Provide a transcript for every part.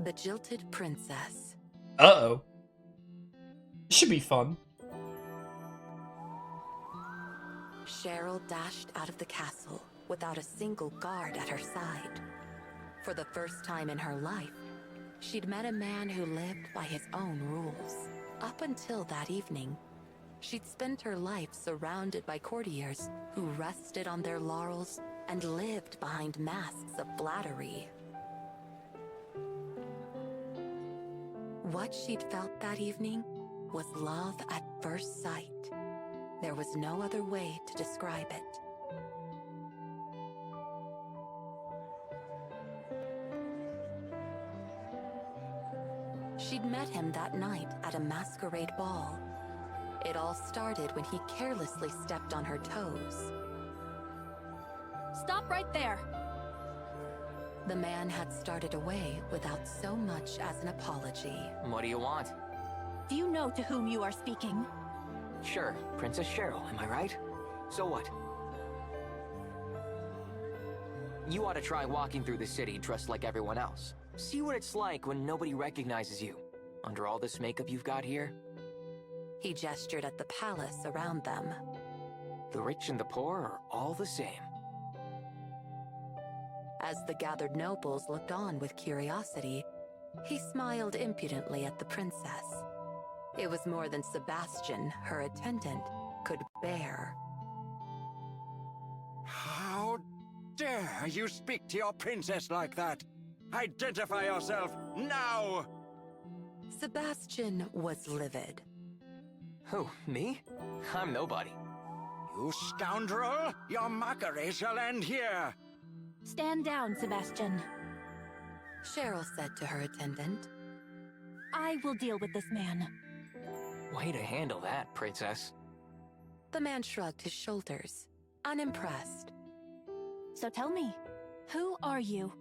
The Jilted Princess. Uh-oh. This should be fun. Cheryl dashed out of the castle without a single guard at her side. For the first time in her life, she'd met a man who lived by his own rules. Up until that evening, she'd spent her life surrounded by courtiers who rested on their laurels and lived behind masks of flattery. What she'd felt that evening was love at first sight. There was no other way to describe it. She'd met him that night at a masquerade ball. It all started when he carelessly stepped on her toes. Stop right there! The man had started away without so much as an apology. What do you want? Do you know to whom you are speaking? Sure, Princess Cheryl, am I right? So what? You ought to try walking through the city dressed like everyone else. See what it's like when nobody recognizes you. Under all this makeup you've got here. He gestured at the palace around them. The rich and the poor are all the same. As the gathered nobles looked on with curiosity, he smiled impudently at the princess. It was more than Sebastian, her attendant, could bear. How dare you speak to your princess like that? Identify yourself, now! Sebastian was livid. Who, me? I'm nobody. You scoundrel! Your mockery shall end here! Stand down, Sebastian. Cheryl said to her attendant. I will deal with this man. Way to handle that, princess. The man shrugged his shoulders, unimpressed. So tell me, who are you?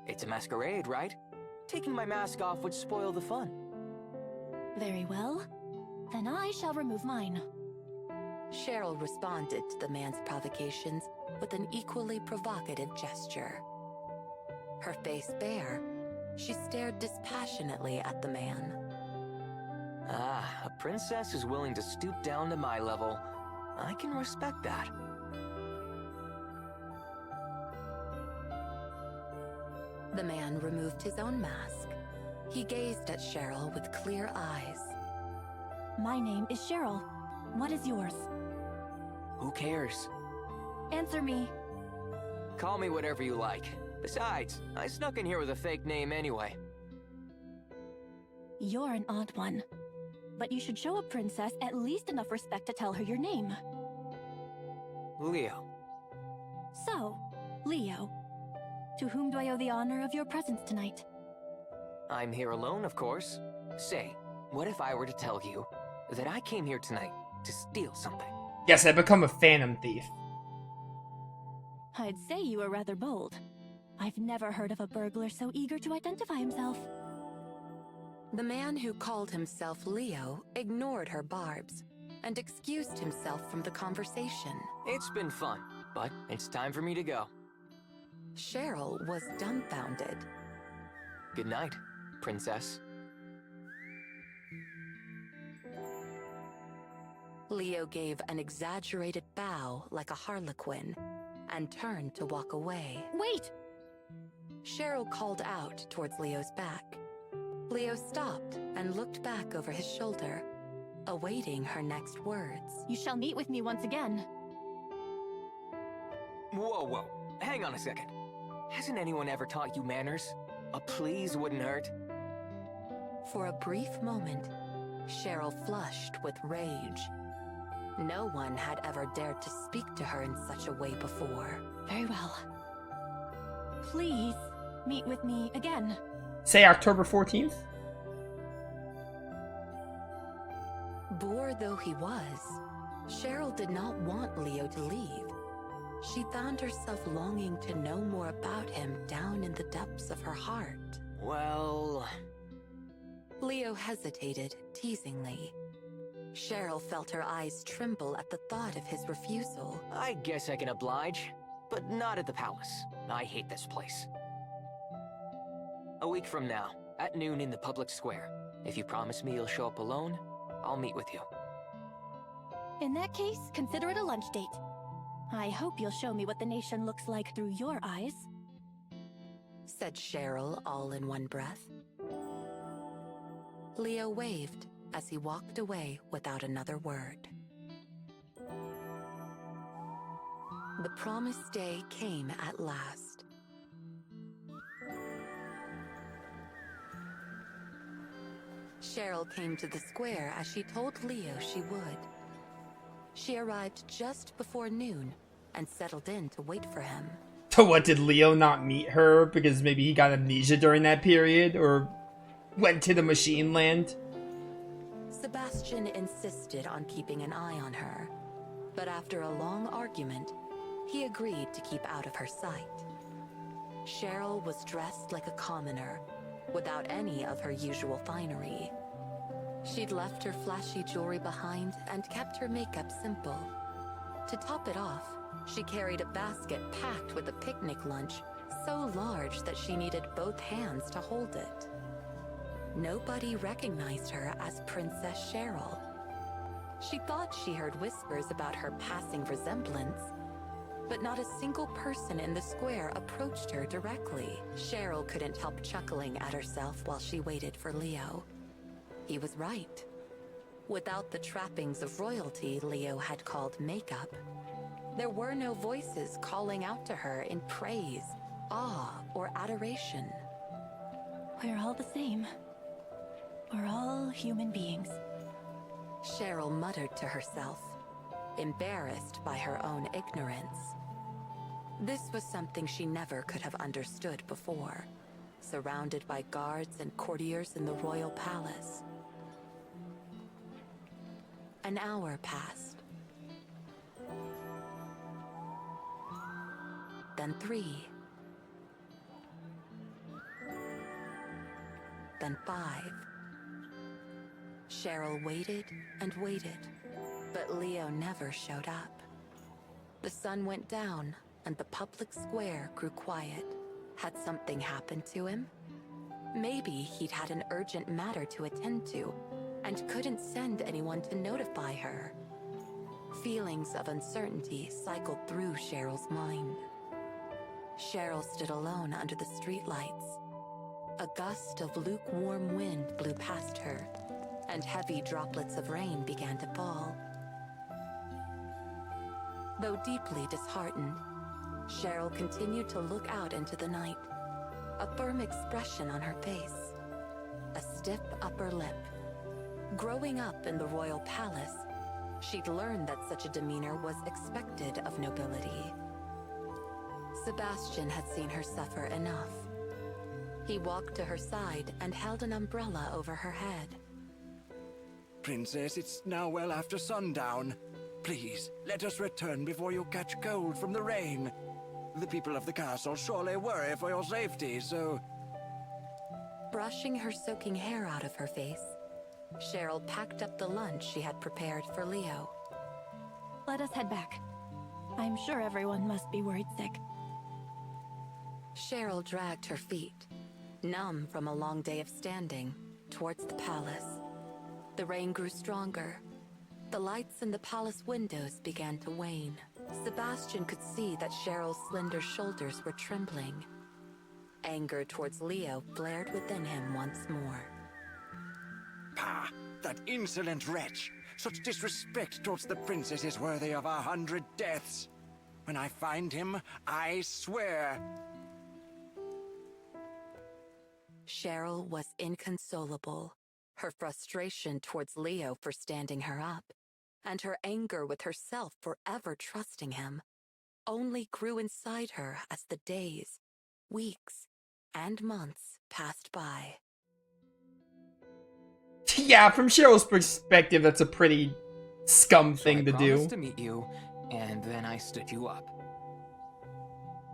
It's a masquerade, right? Taking my mask off would spoil the fun. Very well. Then I shall remove mine. Cheryl responded to the man's provocations with an equally provocative gesture. Her face bare, she stared dispassionately at the man. Ah, a princess is willing to stoop down to my level. I can respect that. The man removed his own mask. He gazed at Cheryl with clear eyes. My name is Cheryl. What is yours? Who cares? Answer me. Call me whatever you like. Besides, I snuck in here with a fake name anyway. You're an odd one. But you should show a princess at least enough respect to tell her your name. Leo. So, Leo, to whom do I owe the honor of your presence tonight? I'm here alone, of course. Say, what if I were to tell you that I came here tonight to steal something? Yes, I become a phantom thief. I'd say you were rather bold. I've never heard of a burglar so eager to identify himself. The man who called himself Leo ignored her barbs and excused himself from the conversation. It's been fun, but it's time for me to go. Cheryl was dumbfounded. Good night, princess. Leo gave an exaggerated bow like a harlequin and turned to walk away. Wait! Cheryl called out towards Leo's back. Leo stopped and looked back over his shoulder, awaiting her next words. You shall meet with me once again. Whoa, whoa. Hang on a second. Hasn't anyone ever taught you manners? A please wouldn't hurt. For a brief moment, Cheryl flushed with rage. No one had ever dared to speak to her in such a way before. Very well. Please, meet with me again. Say October 14th? Bored though he was, Cheryl did not want Leo to leave. She found herself longing to know more about him down in the depths of her heart. Well... Leo hesitated, teasingly. Cheryl felt her eyes tremble at the thought of his refusal. I guess I can oblige, but not at the palace. I hate this place. A week from now, at noon in the public square. If you promise me you'll show up alone, I'll meet with you. In that case, consider it a lunch date. I hope you'll show me what the nation looks like through your eyes. Said Cheryl all in one breath. Leo waved as he walked away without another word. The promised day came at last. Cheryl came to the square as she told Leo she would. She arrived just before noon and settled in to wait for him. So what, did Leo not meet her because maybe he got amnesia during that period, or went to the machine land? Sebastian insisted on keeping an eye on her, but after a long argument, he agreed to keep out of her sight. Cheryl was dressed like a commoner, without any of her usual finery. She'd left her flashy jewelry behind and kept her makeup simple. To top it off, she carried a basket packed with a picnic lunch so large that she needed both hands to hold it. Nobody recognized her as Princess Cheryl. She thought she heard whispers about her passing resemblance, but not a single person in the square approached her directly. Cheryl couldn't help chuckling at herself while she waited for Leo. He was right. Without the trappings of royalty Leo had called makeup, there were no voices calling out to her in praise, awe, or adoration. We're all the same. We're all human beings. Cheryl muttered to herself, embarrassed by her own ignorance. This was something she never could have understood before, surrounded by guards and courtiers in the royal palace. An hour passed. Then 3. Then 5. Cheryl waited and waited, but Leo never showed up. The sun went down and the public square grew quiet. Had something happened to him? Maybe he'd had an urgent matter to attend to and couldn't send anyone to notify her. Feelings of uncertainty cycled through Cheryl's mind. Cheryl stood alone under the streetlights. A gust of lukewarm wind blew past her, and heavy droplets of rain began to fall. Though deeply disheartened, Cheryl continued to look out into the night, a firm expression on her face, a stiff upper lip. Growing up in the royal palace, she'd learned that such a demeanor was expected of nobility. Sebastian had seen her suffer enough. He walked to her side and held an umbrella over her head. Princess, it's now well after sundown. Please, let us return before you catch cold from the rain. The people of the castle surely worry for your safety, so... Brushing her soaking hair out of her face, Cheryl packed up the lunch she had prepared for Leo. Let us head back. I'm sure everyone must be worried sick. Cheryl dragged her feet, numb from a long day of standing, towards the palace. The rain grew stronger. The lights in the palace windows began to wane. Sebastian could see that Cheryl's slender shoulders were trembling. Anger towards Leo flared within him once more. Pah! That insolent wretch! Such disrespect towards the princess is worthy of 100 deaths. When I find him, I swear... Cheryl was inconsolable. Her frustration towards Leo for standing her up, and her anger with herself for ever trusting him, only grew inside her as the days, weeks, and months passed by. Yeah, from Cheryl's perspective, that's a pretty scum thing to I do. promised to meet you, and then I stood you up.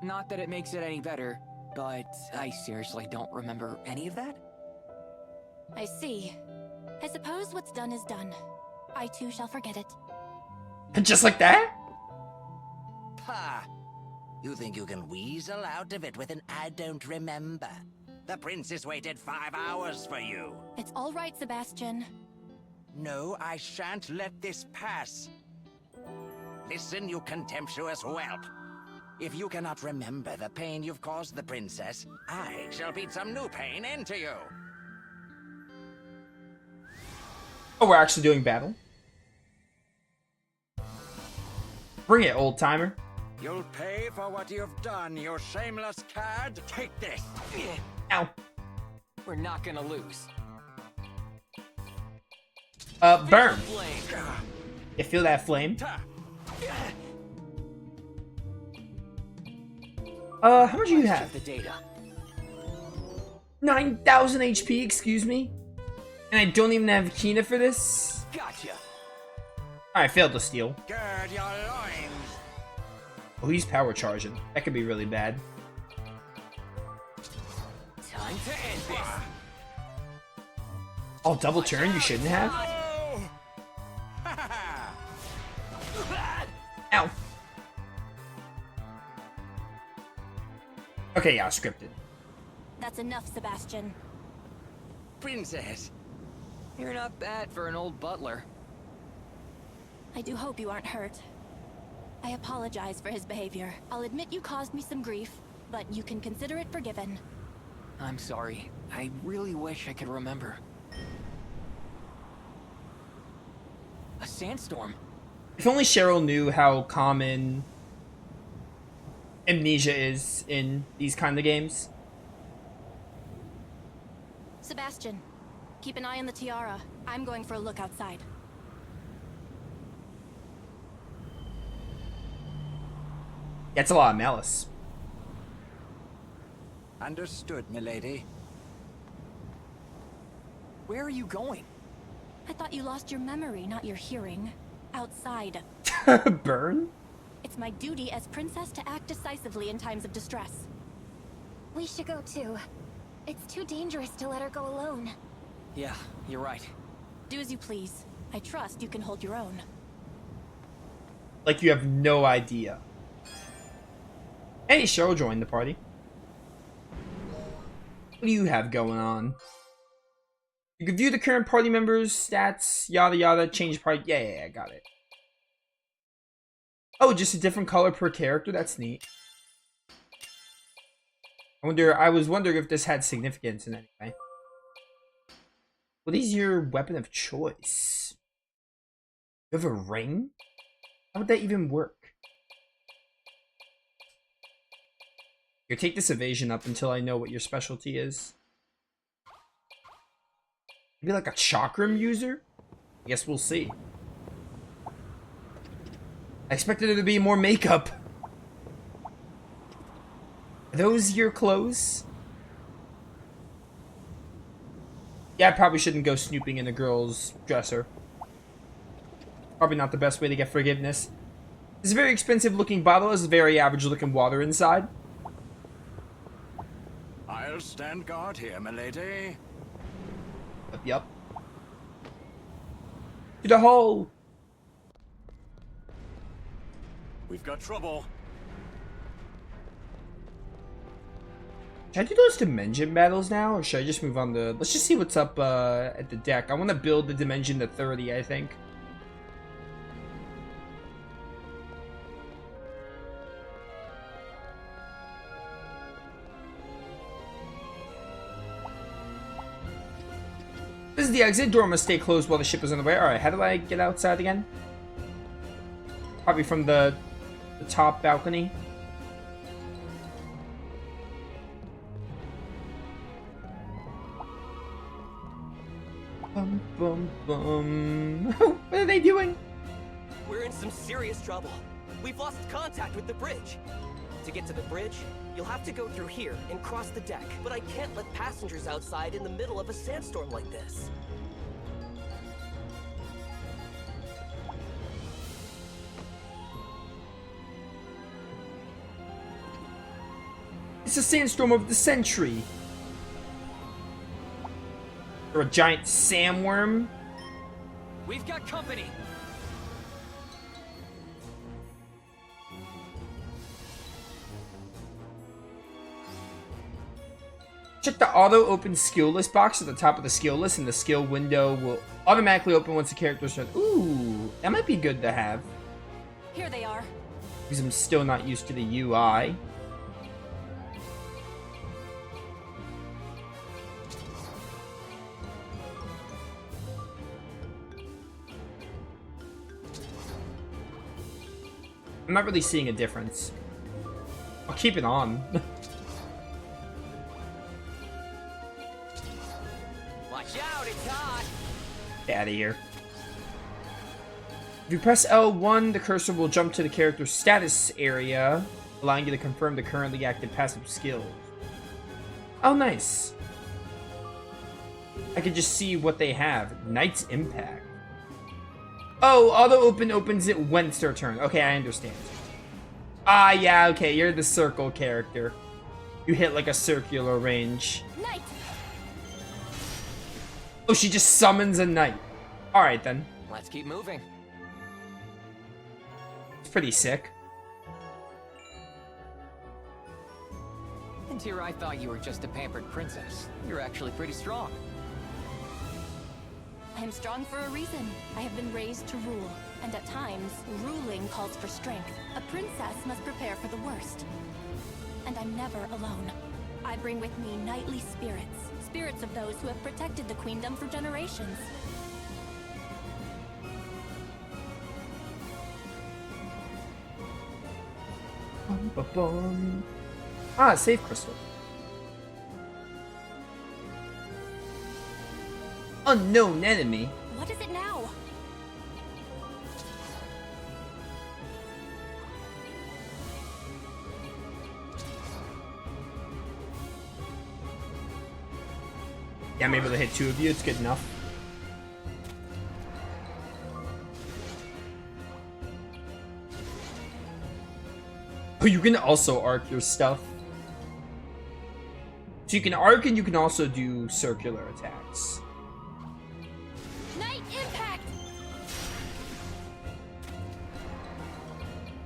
Not that it makes it any better, but I seriously don't remember any of that. I see. I suppose what's done is done. I too shall forget it. Just like that? Pah! You think you can weasel out of it with an I don't remember? The princess waited 5 hours for you. It's all right, Sebastian. No, I shan't let this pass. Listen, you contemptuous whelp. If you cannot remember the pain you've caused the princess, I shall beat some new pain into you. Oh, we're actually doing battle? Bring it, old timer. You'll pay for what you've done, you shameless cad. Take this. Ow. We're not gonna lose. Burn. Flame. You feel that flame? How much do you have? Check the data. 9,000 HP, excuse me? And I don't even have Kina for this? Gotcha. Alright, failed to steal. Gird your loins. Oh, he's power charging. That could be really bad. Time to end this. Oh, double turn? You shouldn't have? Oh! Ow. Okay, yeah, scripted. That's enough, Sebastian. Princess. You're not bad for an old butler. I do hope you aren't hurt. I apologize for his behavior. I'll admit you caused me some grief, but you can consider it forgiven. I'm sorry. I really wish I could remember. A sandstorm? If only Cheryl knew how common amnesia is in these kind of games. Sebastian, keep an eye on the tiara. I'm going for a look outside. That's a lot of malice. Understood, milady. Where are you going? I thought you lost your memory, not your hearing. Outside. Burn? It's my duty as princess to act decisively in times of distress. We should go too. It's too dangerous to let her go alone. Yeah, you're right. Do as you please. I trust you can hold your own. Like you have no idea. Hey, Cheryl joined the party. What do you have going on? You can view the current party members, stats, yada yada, change party. Yeah, got it. Oh, just a different color per character? That's neat. I was wondering if this had significance in any way. What is your weapon of choice? You have a ring? How would that even work? Here, take this evasion up until I know what your specialty is. Maybe like a chakram user? I guess we'll see. I expected there to be more makeup. Are those your clothes? Yeah, I probably shouldn't go snooping in a girl's dresser. Probably not the best way to get forgiveness. This very expensive looking bottle has very average looking water inside. I'll stand guard here, milady. Yep. To the hole! We've got trouble. Should I do those dimension battles now, or should I just move on to... Let's just see what's up at the deck. I want to build the dimension to 30, I think. This is the exit. Door must stay closed while the ship is on the way. Alright, how do I get outside again? Probably from the top balcony. Bum, bum, bum. What are they doing? We're in some serious trouble. We've lost contact with the bridge. To get to the bridge, you'll have to go through here and cross the deck. But I can't let passengers outside in the middle of a sandstorm like this. It's a sandstorm of the century. Or a giant sandworm. We've got company. Check the auto open skill list box at the top of the skill list, and the skill window will automatically open once the character's done. Ooh, that might be good to have. Here they are. Because I'm still not used to the UI. I'm not really seeing a difference. I'll keep it on. Watch out, it's hot! Get out of here. If you press L1, the cursor will jump to the character's status area, allowing you to confirm the currently active passive skills. Oh, nice. I can just see what they have. Knight's Impact. Oh, auto-open opens it when it's their turn. Okay, I understand. Ah, yeah, okay, you're the circle character. You hit like a circular range. Knight. Oh, she just summons a knight. Alright, then. Let's keep moving. It's pretty sick. And here I thought you were just a pampered princess. You're actually pretty strong. I am strong for a reason. I have been raised to rule, and at times, ruling calls for strength. A princess must prepare for the worst. And I'm never alone. I bring with me knightly spirits. Spirits of those who have protected the queendom for generations. Bum, ba, bum. Ah, save crystal. Unknown enemy. What is it now? Yeah, I'm able to hit 2 of you. It's good enough. Oh, you can also arc your stuff. So you can arc and you can also do circular attacks. Knight impact!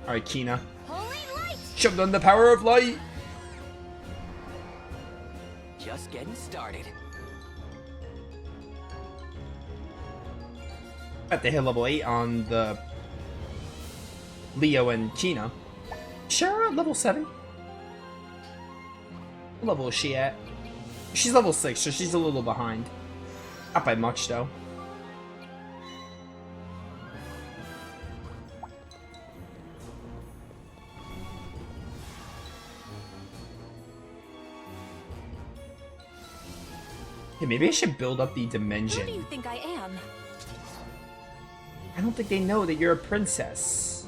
Alright, Kina. Holy light! Shoved on the power of light! Just getting started. At the hit level 8 on the Leo and Kina. Shara at level 7? What level is she at? She's level 6, so she's a little behind. Not by much, though. Yeah, maybe I should build up the Who dimension. do you think I am? I don't think they know that you're a princess.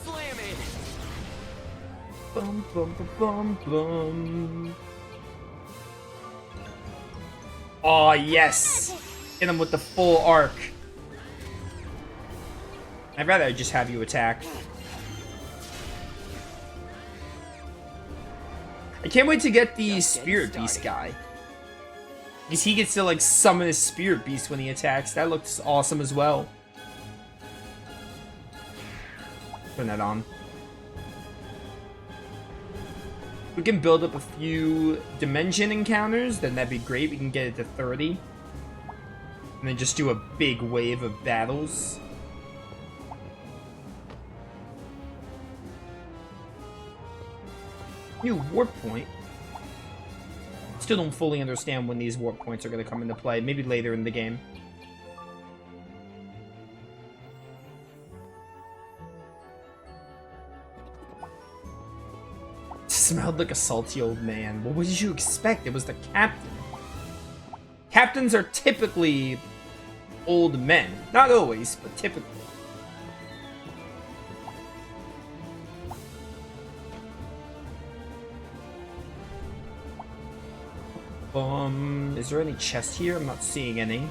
Slam it! Bum, bum, bum, bum, bum. Oh, yes! Hit him with the full arc. I'd rather just have you attack. I can't wait to get the Spirit Beast guy. Because he gets to, like, summon his Spirit Beast when he attacks. That looks awesome as well. Turn that on. We can build up a few dimension encounters, then that'd be great. We can get it to 30. And then just do a big wave of battles. New warp point. Still don't fully understand when these warp points are going to come into play. Maybe later in the game. Smelled like a salty old man. Well, what did you expect? It was the captain. Captains are typically old men. Not always, but typically. Is there any chest here? I'm not seeing any.